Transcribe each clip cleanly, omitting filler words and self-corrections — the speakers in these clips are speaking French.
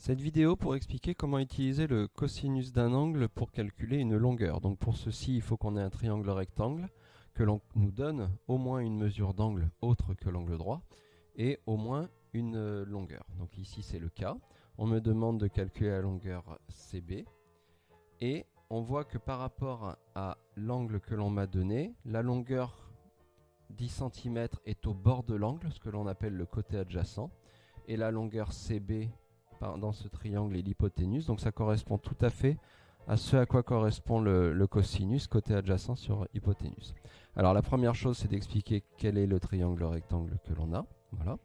Cette vidéo pour expliquer comment utiliser le cosinus d'un angle pour calculer une longueur. Donc pour ceci, il faut qu'on ait un triangle rectangle, que l'on nous donne au moins une mesure d'angle autre que l'angle droit et au moins une longueur. Donc ici c'est le cas. On me demande de calculer la longueur CB et on voit que par rapport à l'angle que l'on m'a donné, la longueur 10 cm est au bord de l'angle, ce que l'on appelle le côté adjacent, et la longueur CB dans ce triangle est l'hypoténuse, donc ça correspond tout à fait à ce à quoi correspond le cosinus, côté adjacent sur hypoténuse. Alors la première chose, c'est d'expliquer quel est le triangle rectangle que l'on a. Voilà.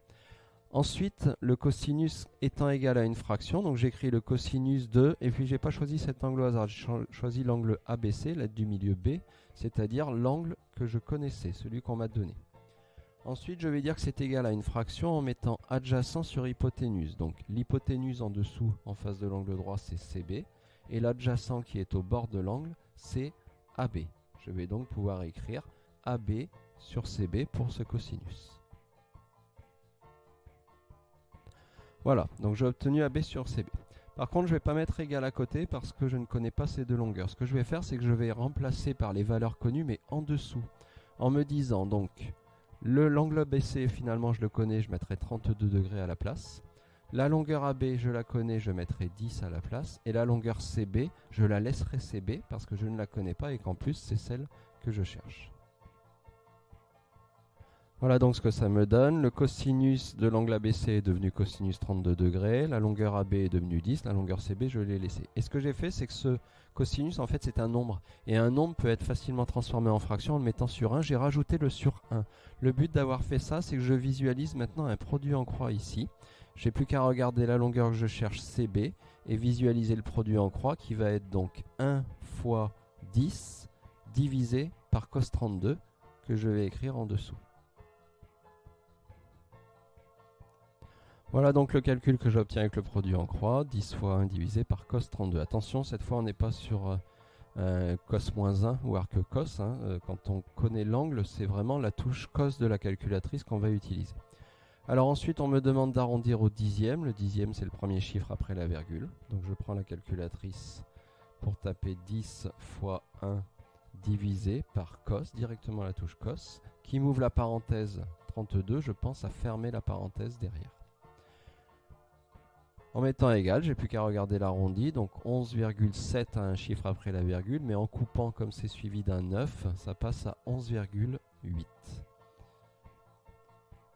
Ensuite, le cosinus étant égal à une fraction, donc j'écris le cosinus de, et puis j'ai pas choisi cet angle au hasard, j'ai choisi l'angle ABC, l'aide du milieu B, c'est-à-dire l'angle que je connaissais, celui qu'on m'a donné. Ensuite, je vais dire que c'est égal à une fraction en mettant adjacent sur hypoténuse. Donc l'hypoténuse en dessous, en face de l'angle droit, c'est CB. Et l'adjacent qui est au bord de l'angle, c'est AB. Je vais donc pouvoir écrire AB sur CB pour ce cosinus. Voilà, donc j'ai obtenu AB sur CB. Par contre, je ne vais pas mettre égal à côté parce que je ne connais pas ces deux longueurs. Ce que je vais faire, c'est que je vais remplacer par les valeurs connues, mais en dessous. En me disant donc... L'angle ABC, finalement, je le connais, je mettrai 32 degrés à la place. La longueur AB, je la connais, je mettrai 10 à la place. Et la longueur CB, je la laisserai CB parce que je ne la connais pas et qu'en plus, c'est celle que je cherche. Voilà donc ce que ça me donne. Le cosinus de l'angle ABC est devenu cosinus 32 degrés. La longueur AB est devenue 10. La longueur CB, je l'ai laissée. Et ce que j'ai fait, c'est que ce cosinus, en fait, c'est un nombre. Et un nombre peut être facilement transformé en fraction en le mettant sur 1. J'ai rajouté le sur 1. Le but d'avoir fait ça, c'est que je visualise maintenant un produit en croix ici. J'ai plus qu'à regarder la longueur que je cherche, CB, et visualiser le produit en croix qui va être donc 1 fois 10 divisé par cos 32 que je vais écrire en dessous. Voilà donc le calcul que j'obtiens avec le produit en croix, 10 fois 1 divisé par cos 32. Attention, cette fois on n'est pas sur cos moins 1 ou arc cos. Quand on connaît l'angle, c'est vraiment la touche cos de la calculatrice qu'on va utiliser. Alors ensuite, on me demande d'arrondir au dixième. Le dixième, c'est le premier chiffre après la virgule. Donc je prends la calculatrice pour taper 10 fois 1 divisé par cos, directement la touche cos, qui m'ouvre la parenthèse 32. Je pense à fermer la parenthèse derrière. En mettant égal, j'ai plus qu'à regarder l'arrondi, donc 11,7 à un chiffre après la virgule, mais en coupant comme c'est suivi d'un 9, ça passe à 11,8.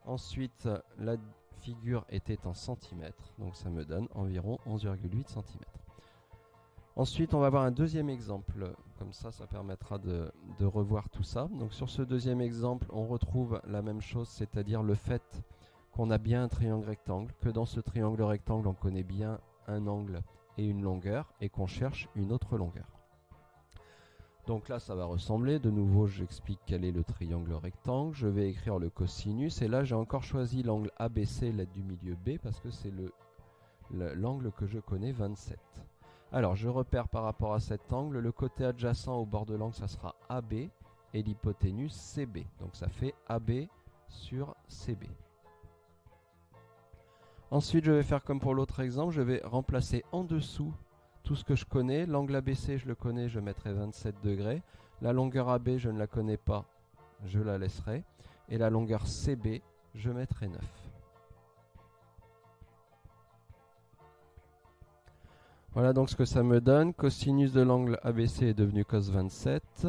Ensuite, la figure était en centimètres, donc ça me donne environ 11,8 cm. Ensuite, on va voir un deuxième exemple, comme ça permettra de revoir tout ça. Donc sur ce deuxième exemple, on retrouve la même chose, c'est-à-dire le fait qu'on a bien un triangle rectangle, que dans ce triangle rectangle, on connaît bien un angle et une longueur, et qu'on cherche une autre longueur. Donc là, ça va ressembler. De nouveau, j'explique quel est le triangle rectangle. Je vais écrire le cosinus, et là, j'ai encore choisi l'angle ABC, l'aide du milieu B, parce que c'est l'angle que je connais, 27. Alors, je repère par rapport à cet angle, le côté adjacent au bord de l'angle, ça sera AB, et l'hypoténuse CB. Donc ça fait AB sur CB. Ensuite, je vais faire comme pour l'autre exemple, je vais remplacer en dessous tout ce que je connais. L'angle ABC, je le connais, je mettrai 27 degrés. La longueur AB, je ne la connais pas, je la laisserai. Et la longueur CB, je mettrai 9. Voilà donc ce que ça me donne. Cosinus de l'angle ABC est devenu cos 27.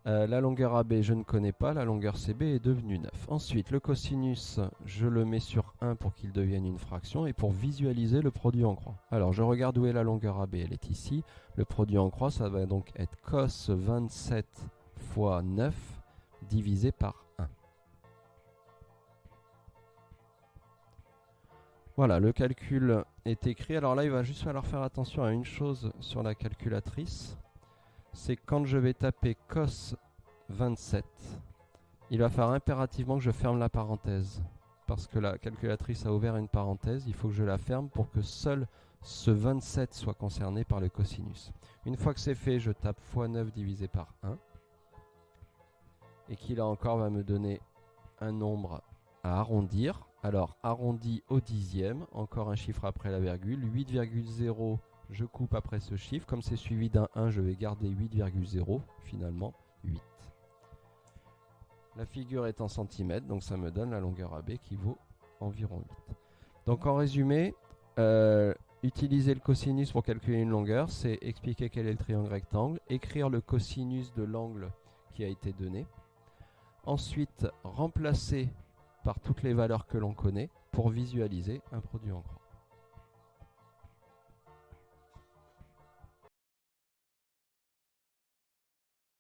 La longueur AB, je ne connais pas. La longueur CB est devenue 9. Ensuite, le cosinus, je le mets sur 1 pour qu'il devienne une fraction et pour visualiser le produit en croix. Alors, je regarde où est la longueur AB. Elle est ici. Le produit en croix, ça va donc être cos 27 fois 9 divisé par 1. Voilà, le calcul est écrit. Alors là, il va juste falloir faire attention à une chose sur la calculatrice. C'est quand je vais taper cos 27, il va falloir impérativement que je ferme la parenthèse. Parce que la calculatrice a ouvert une parenthèse, il faut que je la ferme pour que seul ce 27 soit concerné par le cosinus. Une fois que c'est fait, je tape fois 9 divisé par 1. Et qui là encore va me donner un nombre à arrondir. Alors, arrondi au dixième, encore un chiffre après la virgule, 8,0, je coupe après ce chiffre. Comme c'est suivi d'un 1, je vais garder 8,0, finalement, 8. La figure est en centimètres, donc ça me donne la longueur AB qui vaut environ 8. Donc en résumé, utiliser le cosinus pour calculer une longueur, c'est expliquer quel est le triangle rectangle, écrire le cosinus de l'angle qui a été donné, ensuite remplacer par toutes les valeurs que l'on connaît pour visualiser un produit en grand.